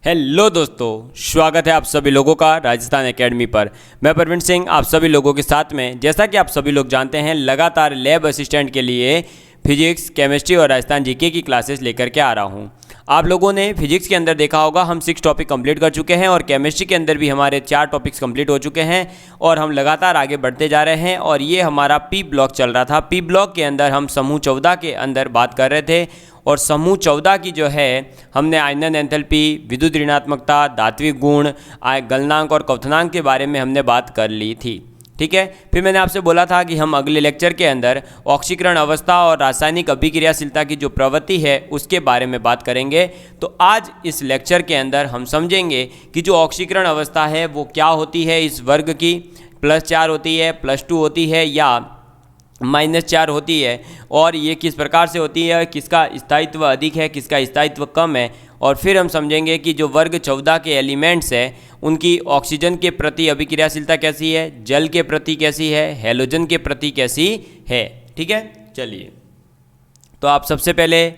Hello दोस्तों, स्वागत है आप सभी लोगों का राजस्थान एकेडमी पर। मैं प्रवीण सिंह आप सभी लोगों के साथ में, जैसा कि आप सभी लोग जानते हैं, लगातार लैब असिस्टेंट के लिए फिजिक्स, केमिस्ट्री और राजस्थान जीके की क्लासेस लेकर के आ रहा हूं। आप लोगों ने फिजिक्स के अंदर देखा होगा हम 6 टॉपिक कंप्लीट कर चुके हैं और केमिस्ट्री के अंदर भी हमारे 4 टॉपिक्स कंप्लीट हो चुके हैं और हम लगातार आगे बढ़ते जा रहे हैं। और ये हमारा पी ब्लॉक चल रहा था। पी ब्लॉक के अंदर हम समूह 14 के अंदर बात कर रहे थे और समूह 14 की जो है हमने आयनन एंथैल्पी, विद्युत ऋणात्मकता, धात्विक गुण, गलनांक और क्वथनांक के बारे में हमने बात कर ली थी। ठीक है, फिर मैंने आपसे बोला था कि हम अगले लेक्चर के अंदर ऑक्सीकरण अवस्था और रासायनिक अभिक्रियाशीलता की जो प्रवृत्ति है उसके बारे में बात करेंगे। तो आज इस लेक्चर के अंदर हम समझेंगे कि जो ऑक्सीकरण अवस्था है वो क्या होती है, इस वर्ग की +4 होती है, +2 होती है या -4 होती है, और ये किस प्रकार से होती है, किसका स्थायित्व अधिक है, किसका स्थायित्व कम है। और फिर हम समझेंगे कि जो वर्ग 14 के एलिमेंट्स हैं उनकी ऑक्सीजन के प्रति अभिक्रियाशीलता कैसी है, जल के प्रति कैसी है, हैलोजन के प्रति कैसी है। ठीक है, चलिए तो आप सबसे पहले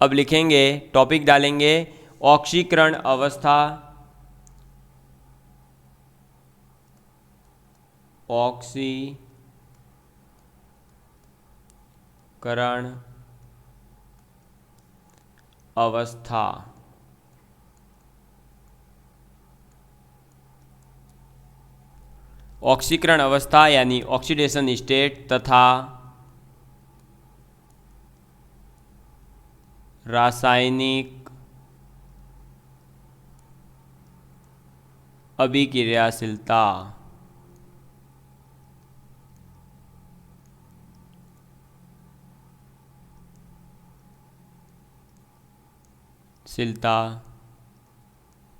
अब लिखेंगे, टॉपिक डालेंगे ऑक्सीकरण अवस्था, ऑक्सीकरण अवस्था। ऑक्सीकरण अवस्था यानी ऑक्सीडेशन स्टेट तथा रासायनिक अभिक्रियाशीलता।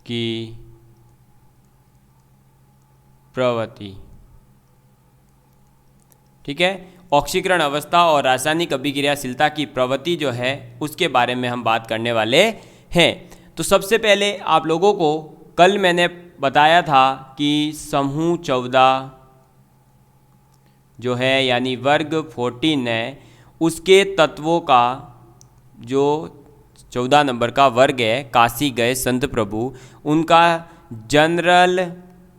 की प्रवृत्ति। ठीक है, ऑक्सीकरण अवस्था और रासायनिक अभिक्रियाशीलता की प्रवृत्ति जो है उसके बारे में हम बात करने वाले हैं। तो सबसे पहले आप लोगों को कल मैंने बताया था कि समूह 14 जो है यानी वर्ग 14 है उसके तत्वों का जो 14 नंबर का वर्ग है, काशी गए संत प्रभु, उनका जनरल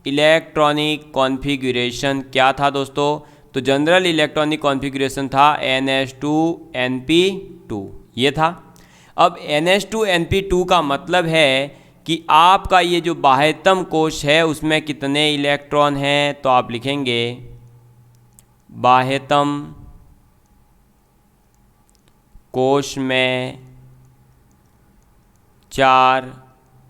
इलेक्ट्रॉनिक कॉन्फ़िगरेशन क्या था दोस्तों? तो जनरल इलेक्ट्रॉनिक कॉन्फ़िगरेशन था NH2NP2, ये था। अब NH2NP2 का मतलब है कि आपका ये जो बाह्यतम कोश है उसमें कितने इलेक्ट्रॉन हैं, तो आप लिखेंगे बाह्यतम कोश में 4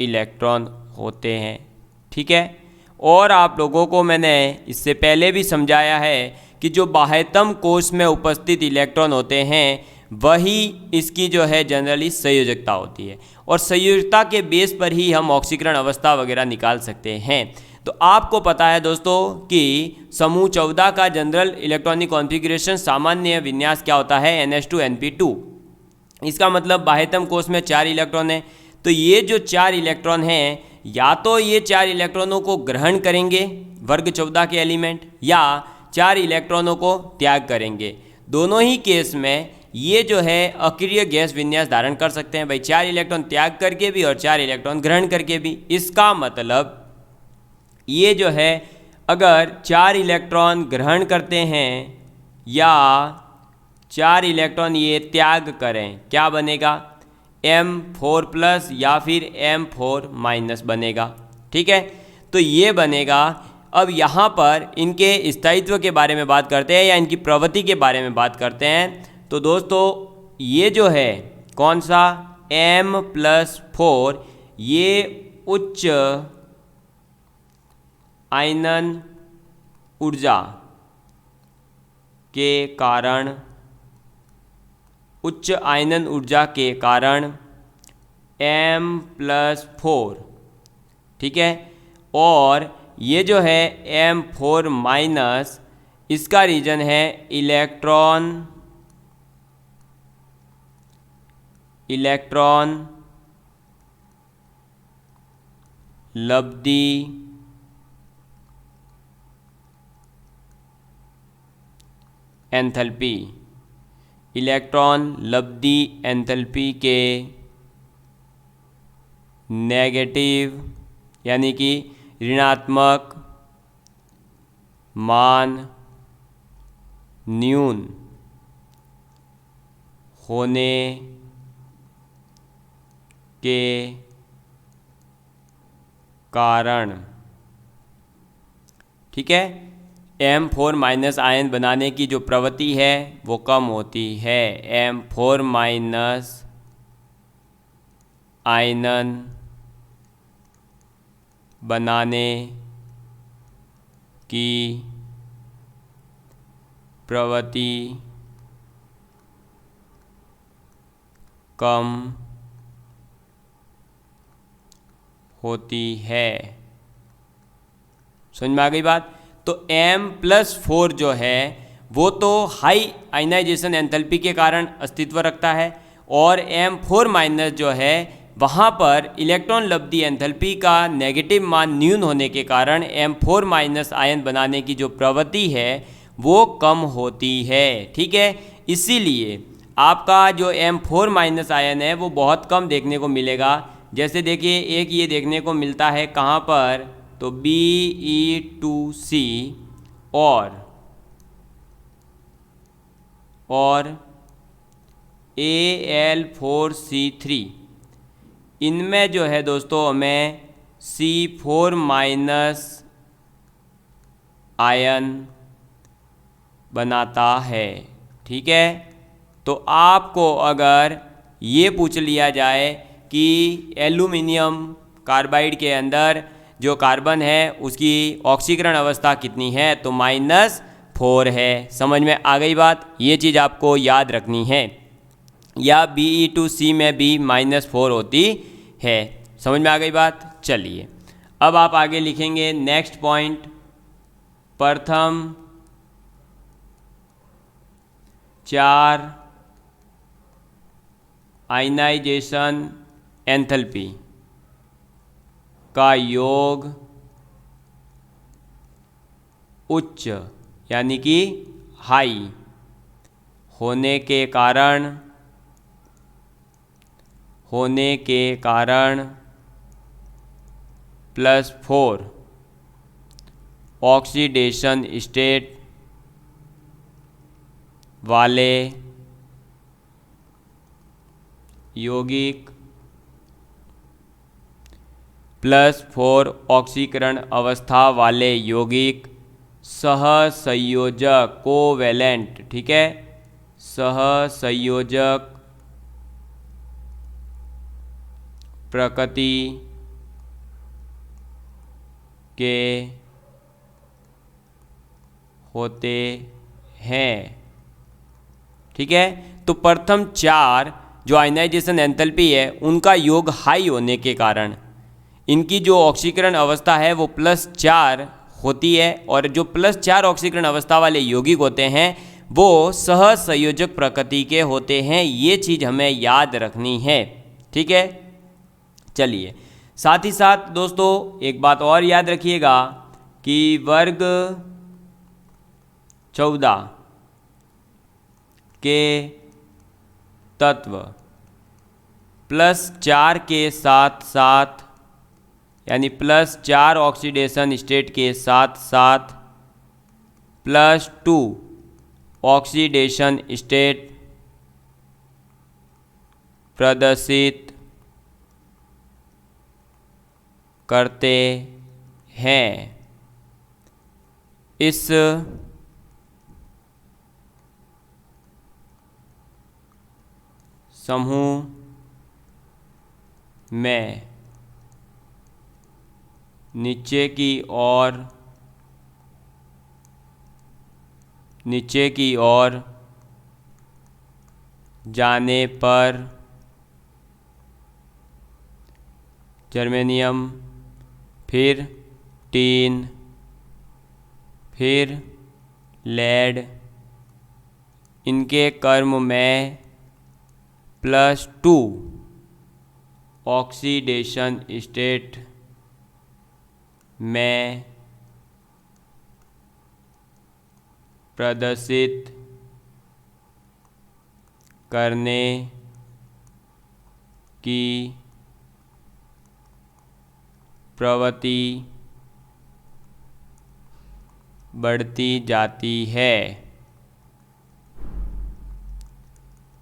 इलेक्ट्रॉन होते हैं। ठीक है, और आप लोगों को मैंने इससे पहले भी समझाया है कि जो बाह्यतम कोश में उपस्थित इलेक्ट्रॉन होते हैं वही इसकी जो है जनरली संयोजकता होती है, और संयोजकता के बेस पर ही हम ऑक्सीकरण अवस्था वगैरह निकाल सकते हैं। तो आपको पता है दोस्तों कि समूह 14 का जनरल इलेक्ट्रॉनिक कॉन्फ़िगरेशन सामान्य विन्यास क्या होता है, NH2NP2। इसका मतलब बाह्यतम कोश में 4 इलेक्ट्रॉन हैं। तो ये जो 4 इलेक्ट्रॉन हैं या तो ये 4 इलेक्ट्रॉनों को ग्रहण करेंगे वर्ग 14 के एलिमेंट, या 4 इलेक्ट्रॉनों को त्याग करेंगे। दोनों ही केस में ये जो है अक्रिय गैस विन्यास धारण कर सकते हैं भाई, 4 इलेक्ट्रॉन त्याग करके भी और 4 इलेक्ट्रॉन ग्रहण करके भी। इसका मतलब ये जो है अगर 4 इलेक्ट्रॉन ग्रहण करते हैं या 4 इलेक्ट्रॉन ये त्याग करें, क्या बनेगा? M4+ या फिर M4- बनेगा। ठीक है, तो ये बनेगा। अब यहाँ पर इनके स्थायित्व के बारे में बात करते हैं या इनकी प्रवृत्ति के बारे में बात करते हैं। तो दोस्तों ये जो है कौन सा M+4, ये उच्च आयनन ऊर्जा के कारण, उच्च आयनन ऊर्जा के कारण M+4, ठीक है, और ये जो है M4-, इसका रीजन है इलेक्ट्रॉन लब्धि एंथैल्पी, इलेक्ट्रॉन लब्धि एंथैल्पी के नेगेटिव यानी कि ऋणात्मक मान न्यून होने के कारण, ठीक है, M4 माइनस आयन बनाने की जो प्रवृत्ति है वो कम होती है। M4 माइनस आयन बनाने की प्रवृत्ति कम होती है। समझ में आ गई बात? तो M+4 जो है वो तो हाई आयनाइजेशन एंथैल्पी के कारण अस्तित्व रखता है, और M4 माइनस जो है वहाँ पर इलेक्ट्रॉन लब्धि एंथैल्पी का नेगेटिव मान न्यून होने के कारण M4 माइनस आयन बनाने की जो प्रवृत्ति है वो कम होती है। ठीक है, इसीलिए आपका जो M4 माइनस आयन है वो बहुत कम देखने को मिलेगा। जैसे देखिए, एक ये देखने को मिलता है कहाँ पर, तो Be2C और Al4C3, इनमें जो है दोस्तों हमें C4 माइनस आयन बनाता है। ठीक है, तो आपको अगर ये पूछ लिया जाए कि एल्यूमिनियम कार्बाइड के अंदर जो कार्बन है उसकी ऑक्सीकरण अवस्था कितनी है, तो -4 है। समझ में आ गई बात? ये चीज़ आपको याद रखनी है। या Be2C में भी -4 होती है। समझ में आ गई बात? चलिए अब आप आगे लिखेंगे नेक्स्ट पॉइंट, प्रथम 4 आयनाइजेशन एंथैल्पी का योग उच्च यानी कि हाई होने के कारण +4 ऑक्सीडेशन स्टेट वाले यौगिक +4 ऑक्सीकरण अवस्था वाले यौगिक सहसंयोजक कोवैलेंट, ठीक है, सहसंयोजक प्रकृति के होते हैं। ठीक है, तो प्रथम 4 जो आयनाइजेशन एंथैल्पी है उनका योग हाई होने के कारण इनकी जो ऑक्सीकरण अवस्था है वो +4 होती है, और जो +4 ऑक्सीकरण अवस्था वाले यौगिक होते हैं वो सहसंयोजक प्रकृति के होते हैं। ये चीज़ हमें याद रखनी है। ठीक है, चलिए साथ ही साथ दोस्तों एक बात और याद रखिएगा कि वर्ग 14 के तत्व +4 के साथ साथ यानी +4 ऑक्सीडेशन स्टेट के साथ साथ +2 ऑक्सीडेशन स्टेट प्रदर्शित करते हैं। इस समूह में नीचे की ओर जाने पर जर्मेनियम, फिर टीन, फिर लेड, इनके कर्म में +2 ऑक्सीडेशन स्टेट में प्रदर्शित करने की प्रवृत्ति बढ़ती जाती है।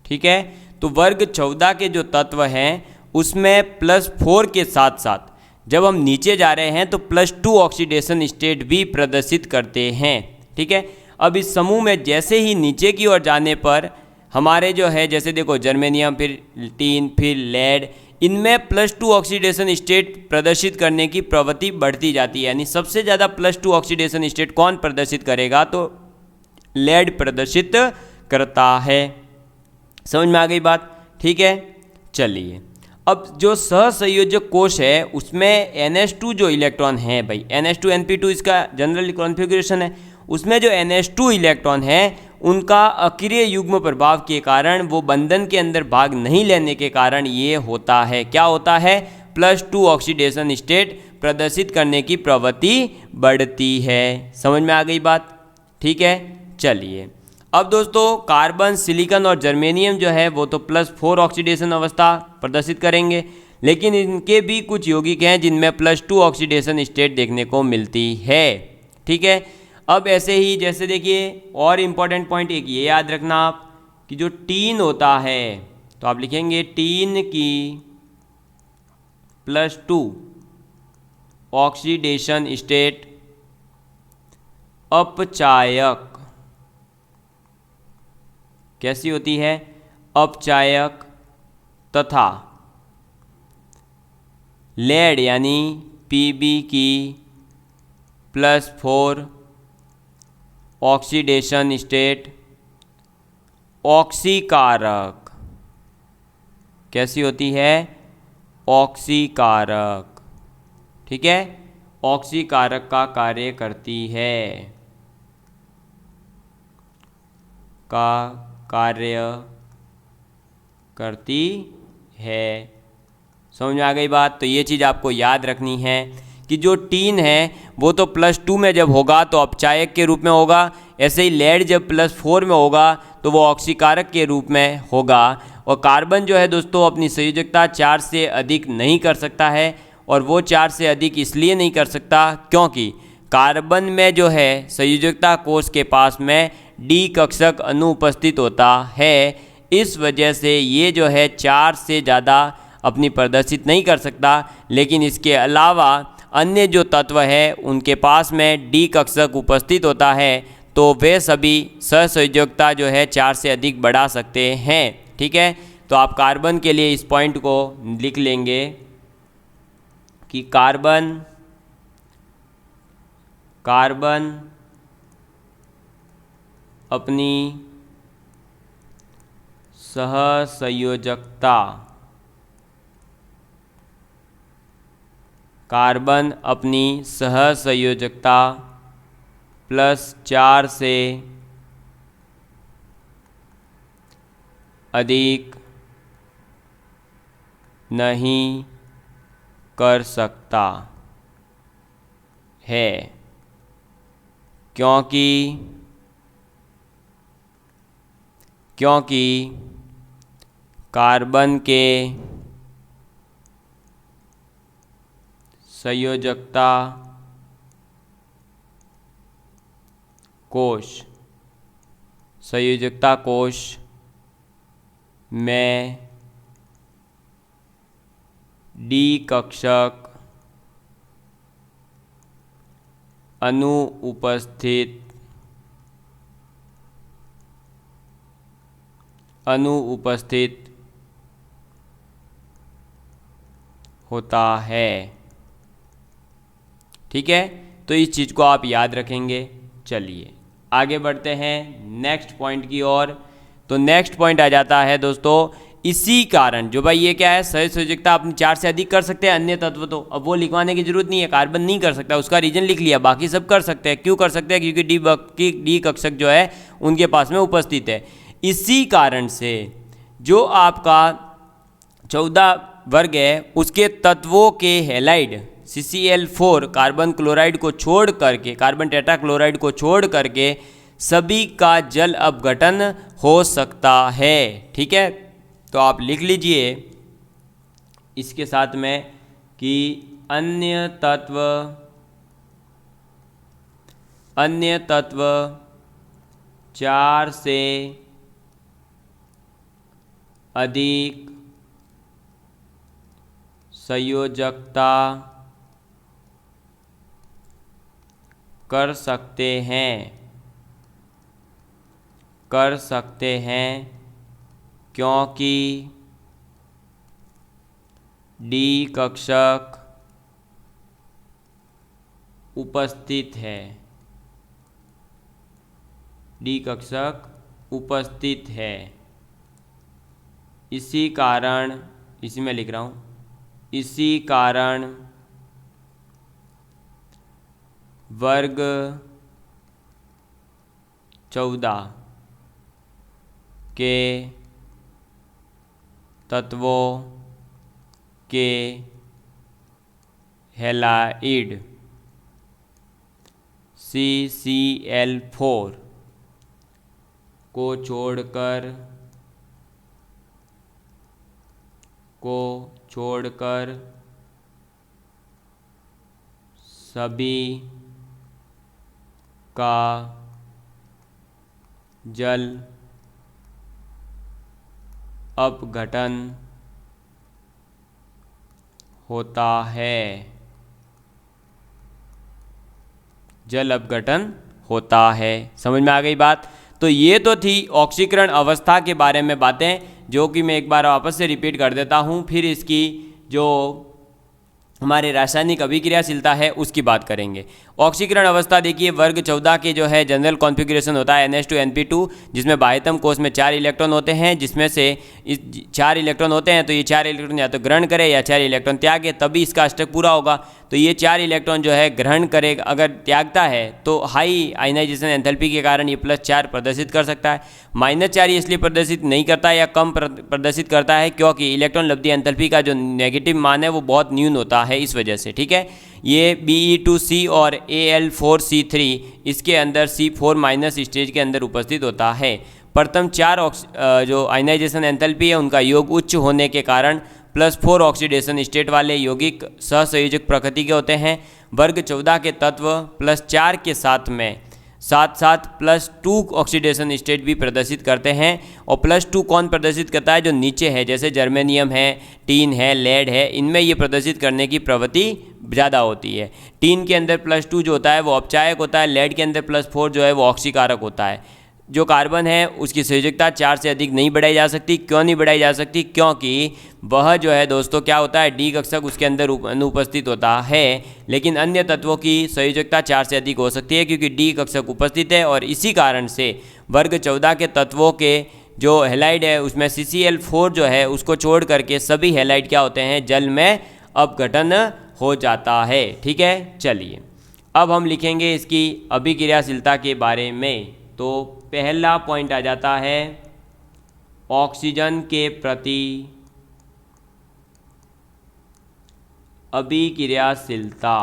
ठीक है, तो वर्ग 14 के जो तत्व हैं उसमें +4 के साथ साथ जब हम नीचे जा रहे हैं तो +2 ऑक्सीडेशन स्टेट भी प्रदर्शित करते हैं। ठीक है, अब इस समूह में जैसे ही नीचे की ओर जाने पर हमारे जो है, जैसे देखो जर्मेनियम, फिर टीन, फिर लेड, इनमें +2 ऑक्सीडेशन स्टेट प्रदर्शित करने की प्रवृत्ति बढ़ती जाती है। यानी सबसे ज़्यादा +2 ऑक्सीडेशन स्टेट कौन प्रदर्शित करेगा? तो लेड प्रदर्शित करता है। समझ में आ गई बात? ठीक है, चलिए अब जो सहसंयोजक कोश है उसमें NH2 जो इलेक्ट्रॉन है भाई, NH2 NP2 इसका जनरल कॉन्फ़िगरेशन है, उसमें जो NH2 इलेक्ट्रॉन है उनका अक्रिय युग्म प्रभाव के कारण, वो बंधन के अंदर भाग नहीं लेने के कारण ये होता है। क्या होता है? +2 ऑक्सीडेशन स्टेट प्रदर्शित करने की प्रवृत्ति बढ़ती है। समझ में आ गई बात? ठीक है, चलिए अब दोस्तों कार्बन, सिलिकॉन और जर्मेनियम जो है वो तो +4 ऑक्सीडेशन अवस्था प्रदर्शित करेंगे, लेकिन इनके भी कुछ यौगिक हैं जिनमें +2 ऑक्सीडेशन स्टेट देखने को मिलती है। ठीक है, अब ऐसे ही जैसे देखिए और इम्पॉर्टेंट पॉइंट एक ये याद रखना आप कि जो टीन होता है तो आप लिखेंगे टीन की +2 ऑक्सीडेशन स्टेट अपचायक कैसी होती है? अपचायक, तथा लेड यानी Pb की +4 ऑक्सीडेशन स्टेट ऑक्सीकारक कैसी होती है? ऑक्सीकारक। ठीक है, ऑक्सीकारक का कार्य करती है, समझ में आ गई बात? तो ये चीज़ आपको याद रखनी है कि जो टीन है वो तो +2 में जब होगा तो अपचायक के रूप में होगा, ऐसे ही लेड जब +4 में होगा तो वो ऑक्सीकारक के रूप में होगा। और कार्बन जो है दोस्तों अपनी संयोजकता 4 से अधिक नहीं कर सकता है, और वो 4 से अधिक इसलिए नहीं कर सकता क्योंकि कार्बन में जो है संयोजकता कोश के पास में D कक्षक अनुपस्थित होता है। इस वजह से ये जो है 4 से ज़्यादा अपनी प्रदर्शित नहीं कर सकता, लेकिन इसके अलावा अन्य जो तत्व है उनके पास में D कक्षक उपस्थित होता है, तो वे सभी सहसंयोजकता जो है 4 से अधिक बढ़ा सकते हैं। ठीक है, तो आप कार्बन के लिए इस पॉइंट को लिख लेंगे कि कार्बन अपनी सहसंयोजकता +4 से अधिक नहीं कर सकता है, क्योंकि कार्बन के संयोजकता कोश में D कक्षक अनुपस्थित होता है। ठीक है, तो इस चीज़ को आप याद रखेंगे। चलिए आगे बढ़ते हैं नेक्स्ट पॉइंट की ओर। तो नेक्स्ट पॉइंट आ जाता है दोस्तों, इसी कारण जो भाई ये क्या है, सहसंयोजकता अपनी 4 से अधिक कर सकते हैं अन्य तत्व, तो अब वो लिखवाने की जरूरत नहीं है, कार्बन नहीं कर सकता, उसका रीजन लिख लिया, बाकी सब कर सकते हैं। क्यों कर सकते हैं? क्योंकि डी कक्षक जो है उनके पास में उपस्थित है। इसी कारण से जो आपका 14 वर्ग है उसके तत्वों के हैलाइड CCl4 कार्बन क्लोराइड को छोड़ करके, कार्बन टेट्राक्लोराइड को छोड़ करके सभी का जल अपघटन हो सकता है। ठीक है, तो आप लिख लीजिए इसके साथ में कि अन्य तत्व 4 से अधिक संयोजकता कर सकते हैं क्योंकि डी कक्षक उपस्थित है। इसी कारण वर्ग 14 के तत्वों के हैलाइड CCl4 को छोड़कर सभी का जल अपघटन होता है। समझ में आ गई बात? तो ये तो थी ऑक्सीकरण अवस्था के बारे में बातें, जो कि मैं एक बार वापस से रिपीट कर देता हूँ। फिर इसकी जो हमारे रासायनिक अभिक्रियाशीलता है उसकी बात करेंगे। ऑक्सीकरण अवस्था देखिए, वर्ग 14 के जो है जनरल कॉन्फ़िगरेशन होता है NH2NP2, जिसमें बाह्यतम कोश में 4 इलेक्ट्रॉन होते हैं, जिसमें से 4 इलेक्ट्रॉन होते हैं। तो ये 4 इलेक्ट्रॉन या तो ग्रहण करे या 4 इलेक्ट्रॉन त्यागे, तभी इसका अष्टक पूरा होगा। तो ये 4 इलेक्ट्रॉन जो है ग्रहण करेगा, अगर त्यागता है तो हाई आयनाइजेशन एंथैल्पी के कारण ये +4 प्रदर्शित कर सकता है। -4 ये इसलिए प्रदर्शित नहीं करता या कम प्रदर्शित करता है क्योंकि इलेक्ट्रॉन लब्धि एंथैल्पी का जो नेगेटिव मान है वो बहुत न्यून होता है, इस वजह से। ठीक है, ये Be2C और Al4C3 इसके अंदर C4- स्टेज के अंदर उपस्थित होता है। प्रथम 4 जो आयनाइजेशन एंथैल्पी है उनका योग उच्च होने के कारण +4 ऑक्सीडेशन स्टेट वाले यौगिक सहसंयोजक प्रकृति के होते हैं। वर्ग 14 के तत्व +4 के साथ साथ +2 ऑक्सीडेशन स्टेट भी प्रदर्शित करते हैं। और +2 कौन प्रदर्शित करता है? जो नीचे है, जैसे जर्मेनियम है, टीन है, लेड है, इनमें ये प्रदर्शित करने की प्रवृत्ति ज़्यादा होती है। टीन के अंदर +2 जो होता है वो अपचायक होता है, लेड के अंदर +4 जो है वो ऑक्सीकारक होता है। जो कार्बन है उसकी संयोजकता 4 से अधिक नहीं बढ़ाई जा सकती। क्यों नहीं बढ़ाई जा सकती? क्योंकि वह जो है दोस्तों क्या होता है, डी कक्षक उसके अंदर अनुपस्थित होता है। लेकिन अन्य तत्वों की संयोजकता 4 से अधिक हो सकती है क्योंकि डी कक्षक उपस्थित है, और इसी कारण से वर्ग 14 के तत्वों के जो हैलाइड है उसमें CCl4 जो है उसको छोड़ करके सभी हैलाइड क्या होते हैं, जल में अपघटन हो जाता है। ठीक है, चलिए अब हम लिखेंगे इसकी अभिक्रियाशीलता के बारे में। तो पहला पॉइंट आ जाता है ऑक्सीजन के प्रति अभिक्रियाशीलता।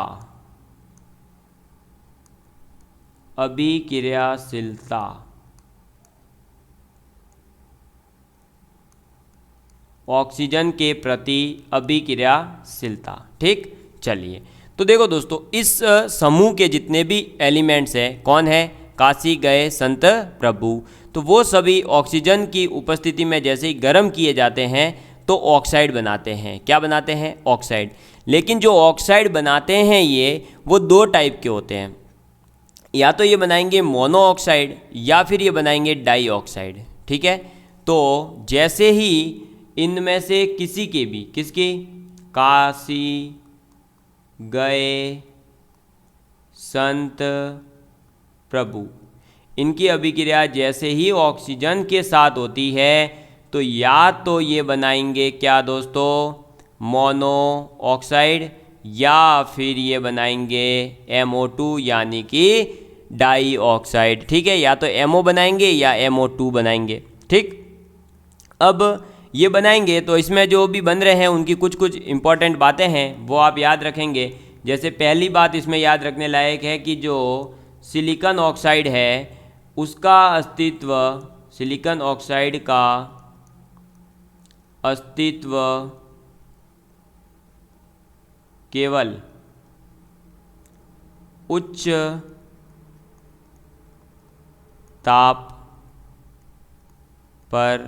ऑक्सीजन के प्रति अभिक्रियाशीलता। ठीक, चलिए तो देखो दोस्तों, इस समूह के जितने भी एलिमेंट्स हैं, कौन है? काशी गए संत प्रभु। तो वो सभी ऑक्सीजन की उपस्थिति में जैसे ही गर्म किए जाते हैं तो ऑक्साइड बनाते हैं। क्या बनाते हैं? ऑक्साइड। लेकिन जो ऑक्साइड बनाते हैं ये वो 2 टाइप के होते हैं, या तो ये बनाएंगे मोनो ऑक्साइड या फिर ये बनाएंगे डाई ऑक्साइड। ठीक है, तो जैसे ही इनमें से किसी के भी, किसकी? काशी गए संत प्रभु, इनकी अभिक्रिया जैसे ही ऑक्सीजन के साथ होती है तो या तो ये बनाएंगे क्या दोस्तों, मोनो ऑक्साइड, या फिर ये बनाएंगे MO2 यानी कि डाई ऑक्साइड। ठीक है, या तो MO बनाएंगे या MO2 बनाएंगे। ठीक, अब ये बनाएंगे तो इसमें जो भी बन रहे हैं उनकी कुछ कुछ इंपॉर्टेंट बातें हैं वो आप याद रखेंगे। जैसे पहली बात इसमें याद रखने लायक है कि जो सिलिकॉन ऑक्साइड है उसका अस्तित्व, सिलिकॉन ऑक्साइड का अस्तित्व केवल उच्च ताप पर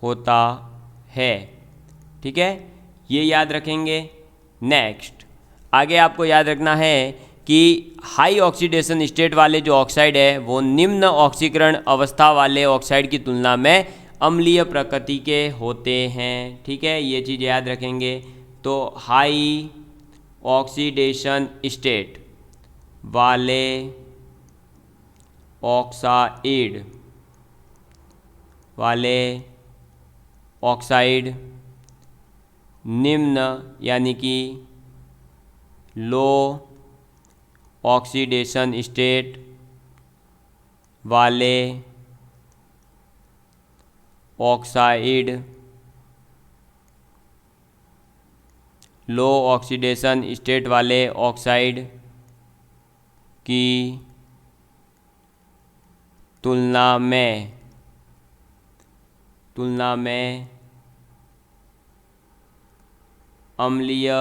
होता है। ठीक है, ये याद रखेंगे। नेक्स्ट आगे आपको याद रखना है कि हाई ऑक्सीडेशन स्टेट वाले जो ऑक्साइड है वो निम्न ऑक्सीकरण अवस्था वाले ऑक्साइड की तुलना में अम्लीय प्रकृति के होते हैं। ठीक है, ये चीज़ याद रखेंगे। तो हाई ऑक्सीडेशन स्टेट वाले ऑक्साइड निम्न यानी कि लो ऑक्सीडेशन स्टेट वाले ऑक्साइड की तुलना में अम्लीय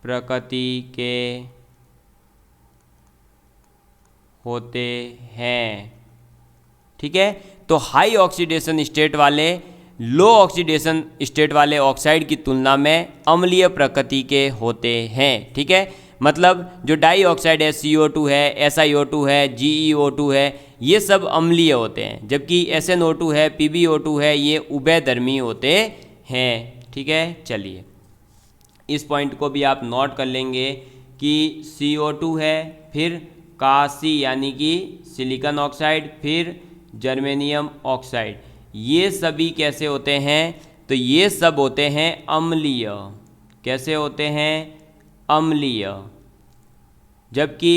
प्रकृति के होते हैं। ठीक है, तो हाई ऑक्सीडेशन स्टेट वाले लो ऑक्सीडेशन स्टेट वाले ऑक्साइड की तुलना में अम्लीय प्रकृति के होते हैं। ठीक है, मतलब जो डाई ऑक्साइड है, CO2 है, SiO2 है, GeO2 है, ये सब अम्लीय होते हैं, जबकि SnO2 है, PbO2 है, ये उभयधर्मी होते हैं। ठीक है, चलिए इस पॉइंट को भी आप नोट कर लेंगे कि CO2 है, फिर कासी यानी कि सिलिकॉन ऑक्साइड, फिर जर्मेनियम ऑक्साइड, ये सभी कैसे होते हैं? तो ये सब होते हैं अम्लीय। कैसे होते हैं? अम्लीय। जबकि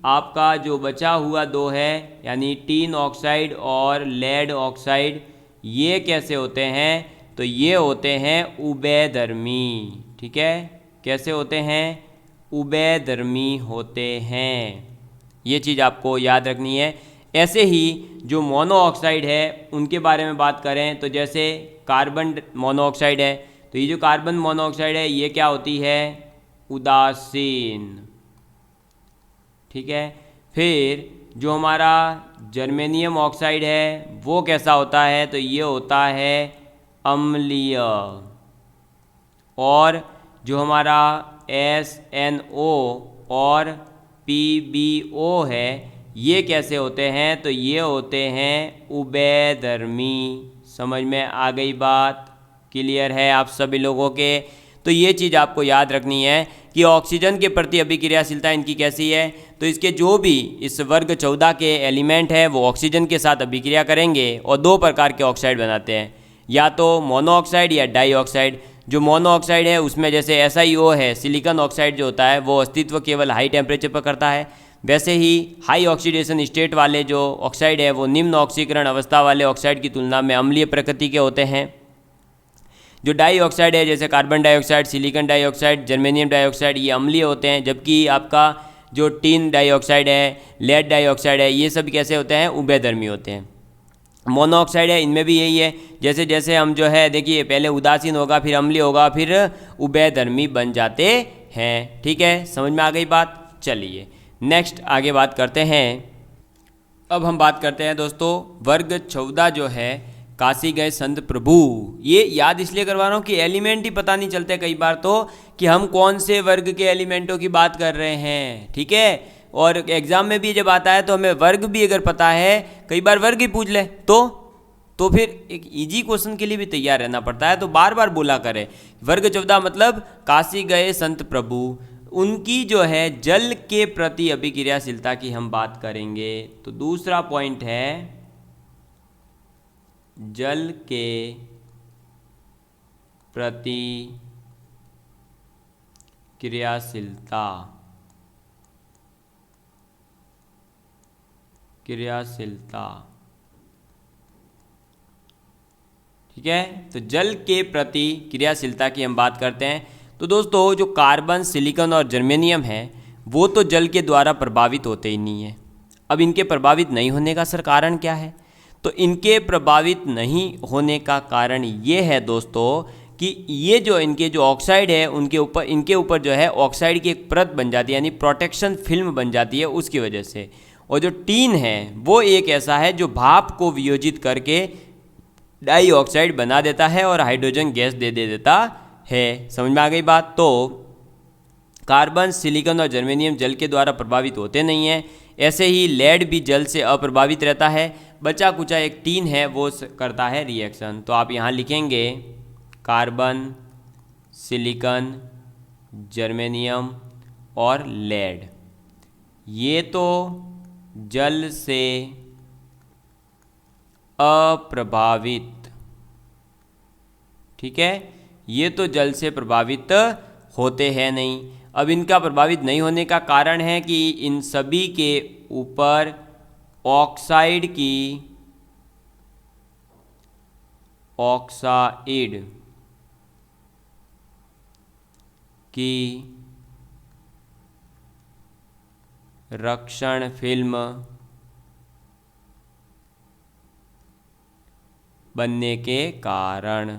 आपका जो बचा हुआ दो है यानी टीन ऑक्साइड और लेड ऑक्साइड, ये कैसे होते हैं? तो ये होते हैं उभयधर्मी। ठीक है, कैसे होते हैं? उभयधर्मी होते हैं। ये चीज़ आपको याद रखनी है। ऐसे ही जो मोनो ऑक्साइड है उनके बारे में बात करें तो जैसे कार्बन मोनोऑक्साइड है, तो ये जो कार्बन मोनोऑक्साइड है ये क्या होती है? उदासीन। ठीक है, फिर जो हमारा जर्मेनियम ऑक्साइड है वो कैसा होता है? तो ये होता है अम्लीय। और जो हमारा SnO और PbO है ये कैसे होते हैं? तो ये होते हैं उभयधर्मी। समझ में आ गई बात? क्लियर है आप सभी लोगों के? तो ये चीज़ आपको याद रखनी है कि ऑक्सीजन के प्रति अभिक्रियाशीलता इनकी कैसी है। तो इसके जो भी इस वर्ग 14 के एलिमेंट है वो ऑक्सीजन के साथ अभिक्रिया करेंगे और दो प्रकार के ऑक्साइड बनाते हैं, या तो मोनोऑक्साइड या डाइऑक्साइड। जो मोनोऑक्साइड है उसमें जैसे SiO है, सिलिकॉन ऑक्साइड जो होता है वो अस्तित्व केवल हाई टेम्परेचर पर करता है। वैसे ही हाई ऑक्सीडेशन स्टेट वाले जो ऑक्साइड है वो निम्न ऑक्सीकरण अवस्था वाले ऑक्साइड की तुलना में अम्लीय प्रकृति के होते हैं। जो डाइऑक्साइड है जैसे carbon dioxide, silicon dioxide, germanium dioxide, ये अम्लीय होते हैं। जबकि आपका जो टिन डाइऑक्साइड है, लेड डाइऑक्साइड है, ये सब कैसे होते हैं? उभयधर्मी होते हैं। मोनोऑक्साइड है, इनमें भी यही है। जैसे जैसे हम जो है देखिए पहले उदासीन होगा, फिर अम्लीय होगा, फिर उभयधर्मी बन जाते हैं। ठीक है, समझ में आ गई बात? चलिए नेक्स्ट आगे बात करते हैं। अब हम बात करते हैं दोस्तों वर्ग 14 जो है काशी गए संत प्रभु। ये याद इसलिए करवा रहा हूँ कि एलिमेंट ही पता नहीं चलते कई बार तो कि हम कौन से वर्ग के एलिमेंटों की बात कर रहे हैं। ठीक है, और एग्जाम में भी जब आता है तो हमें वर्ग भी अगर पता है, कई बार वर्ग ही पूछ ले तो फिर एक इजी क्वेश्चन के लिए भी तैयार रहना पड़ता है। तो बार बार बोला करें वर्ग 14 मतलब काशी गए संत प्रभु, उनकी जो है जल के प्रति अभिक्रियाशीलता की हम बात करेंगे। तो दूसरा पॉइंट है जल के प्रति क्रियाशीलता। ठीक है, तो जल के प्रति क्रियाशीलता की हम बात करते हैं। तो दोस्तों जो कार्बन, सिलिकॉन और जर्मेनियम है वो तो जल के द्वारा प्रभावित होते ही नहीं है। अब इनके प्रभावित नहीं होने का सर कारण क्या है? तो इनके प्रभावित नहीं होने का कारण ये है दोस्तों कि ये जो इनके जो ऑक्साइड है इनके ऊपर जो है ऑक्साइड की एक परत बन जाती है, यानी प्रोटेक्शन फिल्म बन जाती है उसकी वजह से। और जो टीन है वो एक ऐसा है जो भाप को वियोजित करके डाइऑक्साइड बना देता है और हाइड्रोजन गैस दे देता है। समझ में आ गई बात। तो कार्बन, सिलिकॉन और जर्मेनियम जल के द्वारा प्रभावित होते नहीं हैं। ऐसे ही लेड भी जल से अप्रभावित रहता है। बचा कुचा एक टीन है वो करता है रिएक्शन। तो आप यहाँ लिखेंगे कार्बन, सिलिकॉन, जर्मेनियम और लेड, ये तो जल से अप्रभावित, ठीक है, ये तो जल से प्रभावित होते हैं नहीं। अब इनका प्रभावित नहीं होने का कारण है कि इन सभी के ऊपर ऑक्साइड की रक्षण फिल्म बनने के कारण,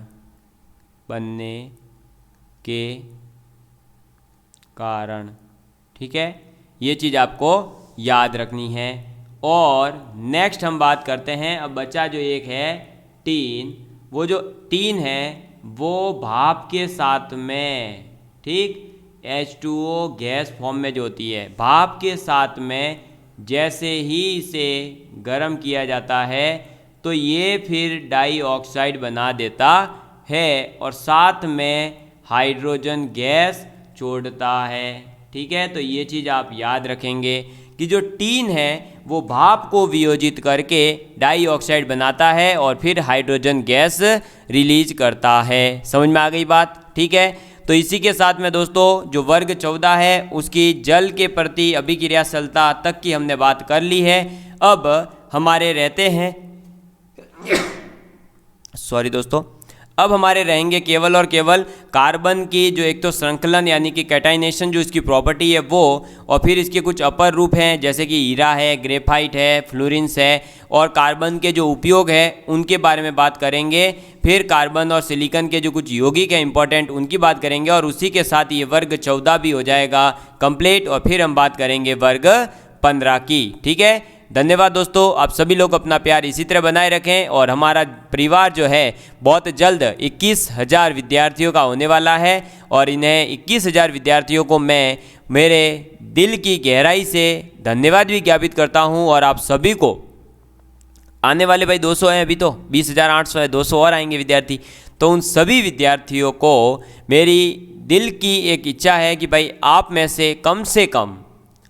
ठीक है, ये चीज़ आपको याद रखनी है। और नेक्स्ट हम बात करते हैं, अब बचा जो एक है टीन, वो जो टीन है वो भाप के साथ में, ठीक, H2O गैस फॉर्म में जो होती है, भाप के साथ में जैसे ही इसे गर्म किया जाता है तो ये फिर डाइऑक्साइड बना देता है और साथ में हाइड्रोजन गैस छोड़ता है, ठीक है। तो ये चीज़ आप याद रखेंगे कि जो टीन है वो भाप को वियोजित करके डाइऑक्साइड बनाता है और फिर हाइड्रोजन गैस रिलीज करता है। समझ में आ गई बात, ठीक है। तो इसी के साथ में दोस्तों जो वर्ग 14 है उसकी जल के प्रति अभिक्रियाशीलता तक की हमने बात कर ली है। अब हमारे रहते हैं सॉरी दोस्तों, अब हमारे रहेंगे केवल और केवल कार्बन की जो एक तो श्रृंखलन यानी कि कैटाइनेशन जो इसकी प्रॉपर्टी है वो, और फिर इसके कुछ अपर रूप हैं जैसे कि हीरा है, ग्रेफाइट है, फ्लोरेंस है, और कार्बन के जो उपयोग है उनके बारे में बात करेंगे। फिर कार्बन और सिलिकॉन के जो कुछ यौगिक है इंपॉर्टेंट उनकी बात करेंगे और उसी के साथ ये वर्ग 14 भी हो जाएगा कंप्लीट। और फिर हम बात करेंगे वर्ग 15 की, ठीक है। धन्यवाद दोस्तों, आप सभी लोग अपना प्यार इसी तरह बनाए रखें और हमारा परिवार जो है बहुत जल्द 21,000 विद्यार्थियों का होने वाला है और इन्हें 21,000 विद्यार्थियों को मैं मेरे दिल की गहराई से धन्यवाद भी ज्ञापित करता हूं। और आप सभी को आने वाले भाई 200 हैं, अभी तो 20,800 है, 200 और आएंगे विद्यार्थी, तो उन सभी विद्यार्थियों को मेरी दिल की एक इच्छा है कि भाई आप में से कम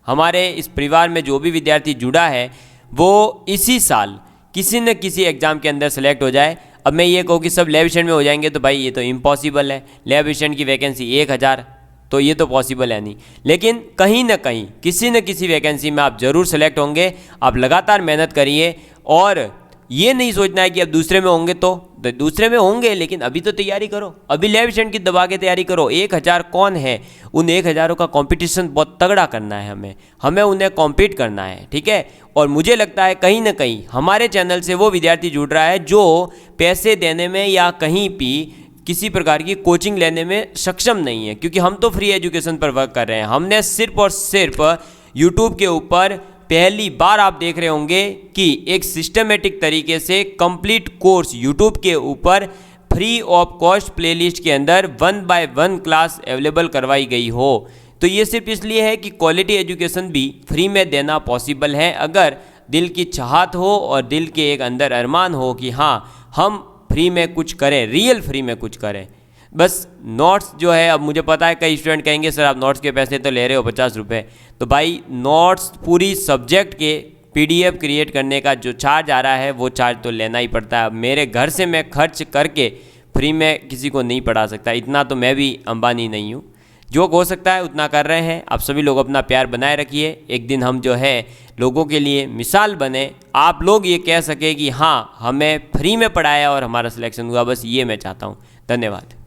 हमारे इस परिवार में जो भी विद्यार्थी जुड़ा है वो इसी साल किसी न किसी एग्ज़ाम के अंदर सेलेक्ट हो जाए। अब मैं ये कहूँ कि सब लैब एडिशन में हो जाएंगे तो भाई ये तो इम्पॉसिबल है, लैब एडिशन की वैकेंसी 1,000, तो ये तो पॉसिबल है नहीं, लेकिन कहीं ना कहीं किसी न किसी वैकेंसी में आप ज़रूर सेलेक्ट होंगे। आप लगातार मेहनत करिए और ये नहीं सोचना है कि अब दूसरे में होंगे तो दूसरे में होंगे, लेकिन अभी तो तैयारी करो, अभी लैब एडिशन की दबा के तैयारी करो। 1,000 कौन है, उन 1,000 का कंपटीशन बहुत तगड़ा करना है, हमें उन्हें कॉम्पीट करना है, ठीक है। और मुझे लगता है कहीं ना कहीं हमारे चैनल से वो विद्यार्थी जुड़ रहा है जो पैसे देने में या कहीं भी किसी प्रकार की कोचिंग लेने में सक्षम नहीं है, क्योंकि हम तो फ्री एजुकेशन पर वर्क कर रहे हैं। हमने सिर्फ और सिर्फ यूट्यूब के ऊपर पहली बार आप देख रहे होंगे कि एक सिस्टमेटिक तरीके से कंप्लीट कोर्स यूट्यूब के ऊपर फ्री ऑफ कॉस्ट प्लेलिस्ट के अंदर 1 by 1 क्लास अवेलेबल करवाई गई हो। तो ये सिर्फ इसलिए है कि क्वालिटी एजुकेशन भी फ्री में देना पॉसिबल है अगर दिल की चाहत हो और दिल के एक अंदर अरमान हो कि हाँ हम फ्री में कुछ करें, रियल फ्री में कुछ करें। बस नोट्स जो है, अब मुझे पता है कई स्टूडेंट कहेंगे सर आप नोट्स के पैसे तो ले रहे हो 50 रुपये, तो भाई नोट्स पूरी सब्जेक्ट के PDF क्रिएट करने का जो चार्ज आ रहा है वो चार्ज तो लेना ही पड़ता है। अब मेरे घर से मैं खर्च करके फ्री में किसी को नहीं पढ़ा सकता, इतना तो मैं भी अंबानी नहीं हूँ। जो हो सकता है उतना कर रहे हैं। आप सभी लोग अपना प्यार बनाए रखिए, एक दिन हम जो है लोगों के लिए मिसाल बने, आप लोग ये कह सके कि हाँ हमें फ्री में पढ़ाया और हमारा सिलेक्शन हुआ, बस ये मैं चाहता हूँ। धन्यवाद।